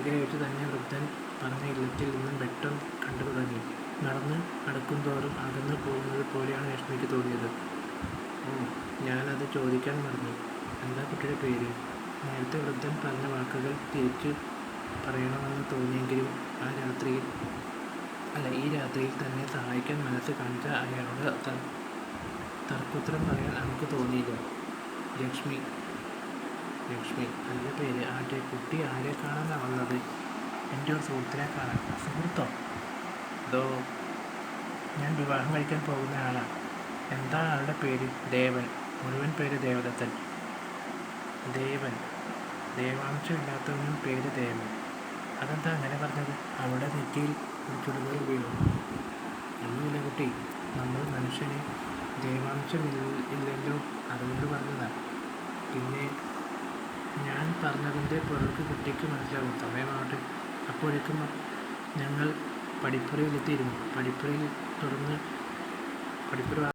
വൈകിയ വെച്ച് തന്നെ വൃദ്ധൻ പറഞ്ഞ ഇല്ലത്തിൽ നിന്നും വെട്ടം കണ്ടു തുടങ്ങി. നടന്ന് അടുക്കുംതോറും അകന്നു പോകുന്നത് പോലെയാണ് ലക്ഷ്മിക്ക് തോന്നിയത്. ഓ, ഞാനത് ചോദിക്കാൻ മറന്നു. എന്താ കുട്ടിയുടെ പേര്? നേരത്തെ വൃദ്ധൻ പറഞ്ഞ വാക്കുകൾ തിരിച്ചു പറയണമെന്ന് തോന്നിയെങ്കിലും ഈ രാത്രിയിൽ തന്നെ സഹായിക്കാൻ മനസ്സ് കാണിച്ച അയാളോട് തർക്കുത്തരം പറയാൻ അവൾക്ക് തോന്നിയില്ല. ലക്ഷ്മി. നല്ല പേര്. ആട്ടെ, കുട്ടി ആരെ കാണാനാണ് വന്നത്? എൻ്റെ ഒരു സുഹൃത്തിനെ കാണാൻ. സുഹൃത്തോ? അതോ ഞാൻ വിവാഹം കഴിക്കാൻ പോകുന്ന ആളാണ്. എന്താ ആളുടെ പേര്? ദേവൻ. മുഴുവൻ പേര് ദേവദത്തൻ. ദേവൻ. ദേവാംശമില്ലാത്തവനും പേര് ദേവൻ. അതെന്താ അങ്ങനെ പറഞ്ഞത്? അവളുടെ നെറ്റിയിൽ ഒരു ചുടുകൽ വീണു. ഒന്നുമില്ല കുട്ടി, നമ്മൾ മനുഷ്യന് ദേവാംശമില്ലല്ലോ, അതുകൊണ്ട് പറഞ്ഞതാണ്. പിന്നെ ഞാൻ പറഞ്ഞതിൻ്റെ പുറത്ത് കുട്ടിക്ക് മനസ്സിലാവും. സമയമാവട്ടെ. അപ്പോഴേക്കും ഞങ്ങൾ പഠിപ്പുരയിലെത്തിയിരുന്നു. പഠിപ്പുര